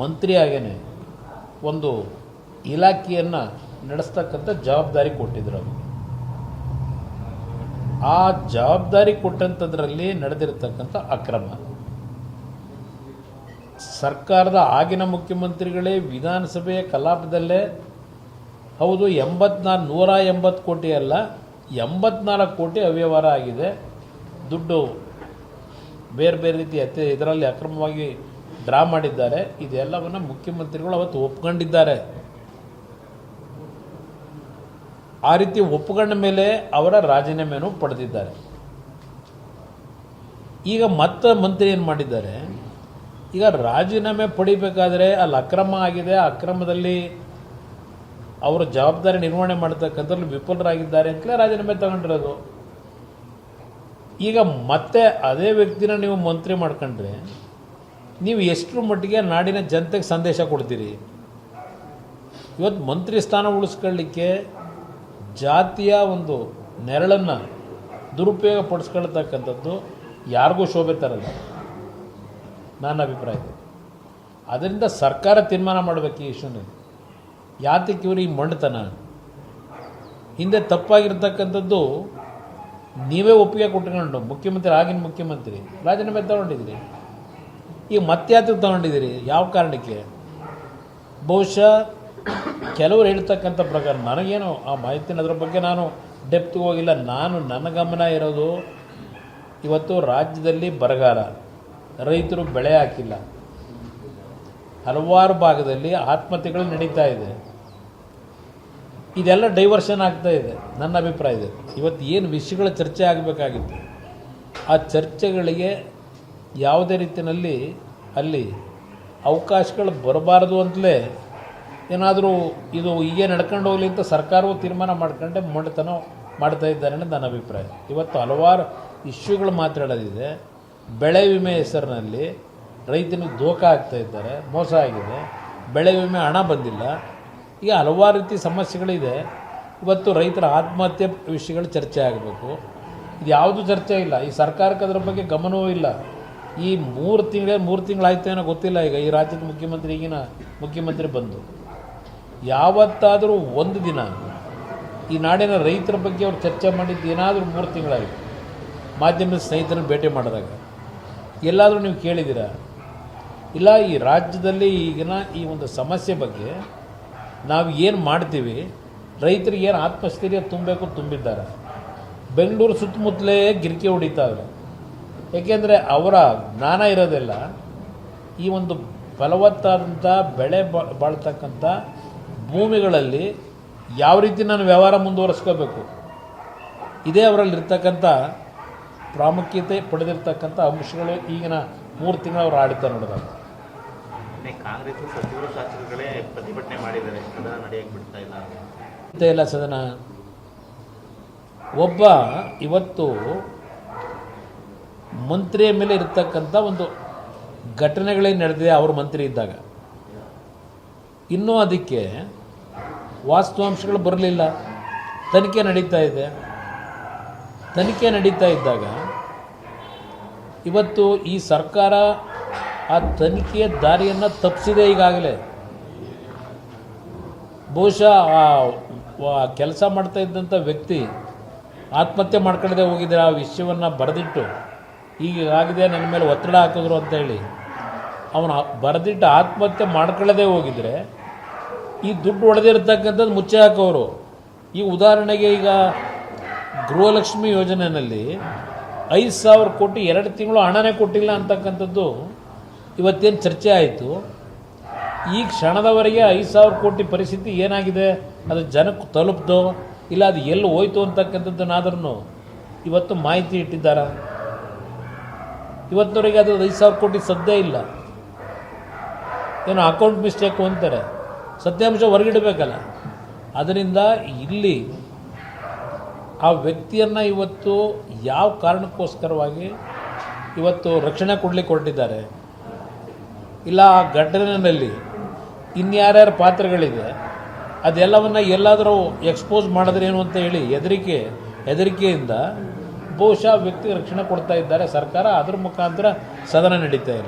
ಮಂತ್ರಿಯಾಗೇನೆ ಒಂದು ಇಲಾಖೆಯನ್ನು ನಡೆಸ್ತಕ್ಕಂಥ ಜವಾಬ್ದಾರಿ ಕೊಟ್ಟಿದ್ರು ಅವರು. ಆ ಜವಾಬ್ದಾರಿ ಕೊಟ್ಟಂಥದ್ರಲ್ಲಿ ನಡೆದಿರತಕ್ಕಂಥ ಅಕ್ರಮ, ಸರ್ಕಾರದ ಆಗಿನ ಮುಖ್ಯಮಂತ್ರಿಗಳೇ ವಿಧಾನಸಭೆಯ ಕಲಾಪದಲ್ಲೇ ಹೌದು 180 ಕೋಟಿ ಅಲ್ಲ 84 ಕೋಟಿ ಅವ್ಯವಹಾರ ಆಗಿದೆ, ದುಡ್ಡು ಬೇರೆ ಬೇರೆ ರೀತಿ ಇದರಲ್ಲಿ ಅಕ್ರಮವಾಗಿ ಡ್ರಾ ಮಾಡಿದ್ದಾರೆ, ಇದೆಲ್ಲವನ್ನು ಮುಖ್ಯಮಂತ್ರಿಗಳು ಅವತ್ತು ಒಪ್ಕೊಂಡಿದ್ದಾರೆ. ಆ ರೀತಿ ಒಪ್ಕೊಂಡ ಮೇಲೆ ಅವರ ರಾಜೀನಾಮೆಯನ್ನು ಪಡೆದಿದ್ದಾರೆ. ಈಗ ಮತ್ತೆ ಮಂತ್ರಿ ಏನು ಮಾಡಿದ್ದಾರೆ, ಈಗ ರಾಜೀನಾಮೆ ಪಡಿಬೇಕಾದ್ರೆ ಅಲ್ಲಿ ಅಕ್ರಮ ಆಗಿದೆ, ಅಕ್ರಮದಲ್ಲಿ ಅವರು ಜವಾಬ್ದಾರಿ ನಿರ್ವಹಣೆ ಮಾಡ್ತಕ್ಕಂಥದ್ದು ವಿಫಲರಾಗಿದ್ದಾರೆ ಅಂತಲೇ ರಾಜೀನಾಮೆ ತಗೊಂಡಿರೋದು. ಈಗ ಮತ್ತೆ ಅದೇ ವ್ಯಕ್ತಿನ ನೀವು ಮಂತ್ರಿ ಮಾಡ್ಕೊಂಡ್ರೆ ನೀವು ಎಷ್ಟರ ಮಟ್ಟಿಗೆ ನಾಡಿನ ಜನತೆಗೆ ಸಂದೇಶ ಕೊಡ್ತೀರಿ? ಇವತ್ತು ಮಂತ್ರಿ ಸ್ಥಾನ ಉಳಿಸ್ಕೊಳ್ಳಿಕ್ಕೆ ಜಾತಿಯ ಒಂದು ನೆರಳನ್ನು ದುರುಪಯೋಗ ಪಡಿಸ್ಕೊಳ್ತಕ್ಕಂಥದ್ದು ಯಾರಿಗೂ ಶೋಭೆ ತರಲ್ಲ, ನನ್ನ ಅಭಿಪ್ರಾಯ. ಅದರಿಂದ ಸರ್ಕಾರ ತೀರ್ಮಾನ ಮಾಡಬೇಕು ಈ ಇಶ್ಯೂನಲ್ಲಿ. ಯಾತಕ್ಕೆ ಇವರು ಈ ಮೊಂಡತನ? ಹಿಂದೆ ತಪ್ಪಾಗಿರ್ತಕ್ಕಂಥದ್ದು ನೀವೇ ಒಪ್ಪಿಗೆ ಕೊಟ್ಕೊಂಡು ಮುಖ್ಯಮಂತ್ರಿ, ಆಗಿನ ಮುಖ್ಯಮಂತ್ರಿ ರಾಜೀನಾಮೆ ತಗೊಂಡಿದ್ದೀರಿ, ಈಗ ಮತ್ತೆ ಯಾತಕ್ಕೆ ತಗೊಂಡಿದ್ದೀರಿ? ಯಾವ ಕಾರಣಕ್ಕೆ? ಬಹುಶಃ ಕೆಲವರು ಹೇಳ್ತಕ್ಕಂಥ ಪ್ರಕಾರ, ನನಗೇನು ಆ ಮಾಹಿತಿನ ಅದರ ಬಗ್ಗೆ ನಾನು ಡೆಪ್ತ್ಗೆ ಹೋಗಿಲ್ಲ. ನನ್ನ ಗಮನ ಇರೋದು ಇವತ್ತು ರಾಜ್ಯದಲ್ಲಿ ಬರಗಾಲ, ರೈತರು ಬೆಳೆ ಹಾಕಿಲ್ಲ, ಹಲವಾರು ಭಾಗದಲ್ಲಿ ಆತ್ಮಹತ್ಯೆಗಳು ನಡೀತಾ ಇದೆ, ಇದೆಲ್ಲ ಡೈವರ್ಷನ್ ಆಗ್ತಾ ಇದೆ. ನನ್ನ ಅಭಿಪ್ರಾಯ ಇದೆ ಇವತ್ತು ಏನು ವಿಷಯಗಳ ಚರ್ಚೆ ಆಗಬೇಕಾಗಿತ್ತು ಆ ಚರ್ಚೆಗಳಿಗೆ ಯಾವುದೇ ರೀತಿಯಲ್ಲಿ ಅಲ್ಲಿ ಅವಕಾಶಗಳು ಬರಬಾರ್ದು ಅಂತಲೇ ಏನಾದರೂ ಇದು ಹೀಗೆ ನಡ್ಕೊಂಡು ಹೋಗಲಿ ಅಂತ ಸರ್ಕಾರವು ತೀರ್ಮಾನ ಮಾಡ್ಕೊಂಡೆ ಮೊಂಡತನ ಮಾಡ್ತಾ ಇದ್ದಾರೆ ಅನ್ನೋದು ನನ್ನ ಅಭಿಪ್ರಾಯ. ಇವತ್ತು ಹಲವಾರು ಇಶ್ಯೂಗಳು ಮಾತಾಡೋದಿದೆ. ಬೆಳೆ ವಿಮೆ ಹೆಸರಿನಲ್ಲಿ ರೈತನಿಗೆ ಧೋಖ ಆಗ್ತಾ ಇದ್ದಾರೆ, ಮೋಸ ಆಗಿದೆ, ಬೆಳೆ ವಿಮೆ ಹಣ ಬಂದಿಲ್ಲ, ಈಗ ಹಲವಾರು ರೀತಿ ಸಮಸ್ಯೆಗಳಿದೆ. ಇವತ್ತು ರೈತರ ಆತ್ಮಹತ್ಯೆ ವಿಷಯಗಳು ಚರ್ಚೆ ಆಗಬೇಕು. ಇದು ಯಾವುದೂ ಚರ್ಚೆ ಇಲ್ಲ. ಈ ಸರ್ಕಾರಕ್ಕೆ ಅದರ ಬಗ್ಗೆ ಗಮನವೂ ಇಲ್ಲ. ಈ 3 ತಿಂಗಳಾಯ್ತು ಏನೋ ಗೊತ್ತಿಲ್ಲ. ಈಗ ಈ ರಾಜ್ಯದ ಮುಖ್ಯಮಂತ್ರಿ, ಈಗಿನ ಮುಖ್ಯಮಂತ್ರಿ ಬಂದು ಯಾವತ್ತಾದರೂ ಒಂದು ದಿನ ಈ ನಾಡಿನ ರೈತರ ಬಗ್ಗೆ ಅವ್ರು ಚರ್ಚೆ ಮಾಡಿದ್ದು ಏನಾದರೂ 3 ತಿಂಗಳಾಯಿತು ಮಾಧ್ಯಮದ ಸ್ನೇಹಿತರನ್ನು ಭೇಟಿ ಮಾಡಿದಾಗ ಎಲ್ಲಾದರೂ ನೀವು ಕೇಳಿದ್ದೀರಾ? ಇಲ್ಲ. ಈ ರಾಜ್ಯದಲ್ಲಿ ಈಗಿನ ಈ ಒಂದು ಸಮಸ್ಯೆ ಬಗ್ಗೆ ನಾವು ಏನು ಮಾಡ್ತೀವಿ, ರೈತರಿಗೆ ಏನು ಆತ್ಮಸ್ಥೈರ್ಯ ತುಂಬಬೇಕು ತುಂಬಿದ್ದಾರೆ. ಬೆಂಗಳೂರು ಸುತ್ತಮುತ್ತಲೇ ಗಿರಿಕೆ ಹೊಡಿತಾವೆ. ಏಕೆಂದರೆ ಅವರ ಜ್ಞಾನ ಇರೋದಿಲ್ಲ ಈ ಒಂದು ಫಲವತ್ತಾದಂಥ ಬೆಳೆ ಬಾಳ್ತಕ್ಕಂಥ ಭೂಮಿಗಳಲ್ಲಿ ಯಾವ ರೀತಿ ನಾನು ವ್ಯವಹಾರ ಮುಂದುವರಿಸ್ಕೋಬೇಕು, ಇದೇ ಅವರಲ್ಲಿರ್ತಕ್ಕಂಥ ಪ್ರಾಮುಖ್ಯತೆ ಪಡೆದಿರ್ತಕ್ಕಂಥ ಅಂಶಗಳು ಈಗಿನ 3 ತಿಂಗಳು ಅವರು ಆಡಳಿತ ನೋಡಿದಾಗ. ಕಾಂಗ್ರೆಸ್ ಸಚಿವರು ಶಾಸಕರುಗಳೇ ಪ್ರತಿಭಟನೆ ಮಾಡಿದ್ದಾರೆ, ಸದನ ನಡೆಯಕ್ಕೆ ಬಿಡ್ತಾ ಇಲ್ಲ. ಸದನ ಒಬ್ಬ ಇವತ್ತು ಮಂತ್ರಿಯ ಮೇಲೆ ಇರತಕ್ಕಂಥ ಒಂದು ಘಟನೆಗಳೇನು ನಡೆದಿದೆ ಅವರು ಮಂತ್ರಿ ಇದ್ದಾಗ, ಇನ್ನೂ ಅದಕ್ಕೆ ವಾಸ್ತವಾಂಶಗಳು ಬರಲಿಲ್ಲ. ತನಿಖೆ ನಡೀತಾ ಇದೆ. ತನಿಖೆ ನಡೀತಾ ಇದ್ದಾಗ ಇವತ್ತು ಈ ಸರ್ಕಾರ ಆ ತನಿಖೆಯ ದಾರಿಯನ್ನು ತಪ್ಪಿಸಿದೆ. ಈಗಾಗಲೇ ಬಹುಶಃ ಆ ಕೆಲಸ ಮಾಡ್ತಾ ಇದ್ದಂಥ ವ್ಯಕ್ತಿ ಆತ್ಮಹತ್ಯೆ ಮಾಡ್ಕೊಳ್ಳದೆ ಹೋಗಿದ್ರೆ ಆ ವಿಷಯವನ್ನು ಬರೆದಿಟ್ಟು ಹೀಗಾಗಿದೆ ನನ್ನ ಮೇಲೆ ಒತ್ತಡ ಹಾಕಿದ್ರು ಅಂತೇಳಿ ಅವನು ಬರೆದಿಟ್ಟು ಆತ್ಮಹತ್ಯೆ ಮಾಡ್ಕೊಳ್ಳದೆ ಹೋಗಿದ್ರೆ ಈ ದುಡ್ಡು ಹೊಡೆದಿರ್ತಕ್ಕಂಥದ್ದು ಮುಚ್ಚೆ ಹಾಕೋರು. ಈ ಉದಾಹರಣೆಗೆ ಈಗ ಗೃಹಲಕ್ಷ್ಮಿ ಯೋಜನೆಯಲ್ಲಿ 5,000 ಕೋಟಿ 2 ತಿಂಗಳು ಹಣನೇ ಕೊಟ್ಟಿಲ್ಲ ಅಂತಕ್ಕಂಥದ್ದು ಇವತ್ತೇನು ಚರ್ಚೆ ಆಯಿತು. ಈ ಕ್ಷಣದವರೆಗೆ 5,000 ಕೋಟಿ ಪರಿಸ್ಥಿತಿ ಏನಾಗಿದೆ, ಅದು ಜನಕ್ಕೆ ತಲುಪ್ದೋ ಇಲ್ಲ ಅದು ಎಲ್ಲಿ ಹೋಯ್ತು ಅಂತಕ್ಕಂಥದ್ದನ್ನಾದ್ರೂ ಇವತ್ತು ಮಾಹಿತಿ ಇಟ್ಟಿದ್ದಾರೆ. ಇವತ್ತವರೆಗೆ ಅದು 5,000 ಕೋಟಿ ಸದ್ಯ ಇಲ್ಲ. ಏನೋ ಅಕೌಂಟ್ ಮಿಸ್ಟೇಕು ಅಂತಾರೆ, ಸತ್ಯಾಂಶ ಹೊರಗಿಡಬೇಕಲ್ಲ. ಅದರಿಂದ ಇಲ್ಲಿ ಆ ವ್ಯಕ್ತಿಯನ್ನು ಇವತ್ತು ಯಾವ ಕಾರಣಕ್ಕೋಸ್ಕರವಾಗಿ ಇವತ್ತು ರಕ್ಷಣೆ ಕೊಡಲಿಕ್ಕೆ ಹೊರಟಿದ್ದಾರೆ, ಇಲ್ಲ ಆ ಘಟನೆಯಲ್ಲಿ ಇನ್ಯಾರ್ಯಾರ ಪಾತ್ರಗಳಿದೆ ಅದೆಲ್ಲವನ್ನು ಎಲ್ಲಾದರೂ ಎಕ್ಸ್ಪೋಸ್ ಮಾಡಿದ್ರೇನು ಅಂತ ಹೇಳಿ ಹೆದರಿಕೆಯಿಂದ ಬಹುಶಃ ವ್ಯಕ್ತಿ ರಕ್ಷಣೆ ಕೊಡ್ತಾ ಇದ್ದಾರೆ ಸರ್ಕಾರ. ಅದ್ರ ಮುಖಾಂತರ ಸದನ ನಡೀತಾ ಇದೆ.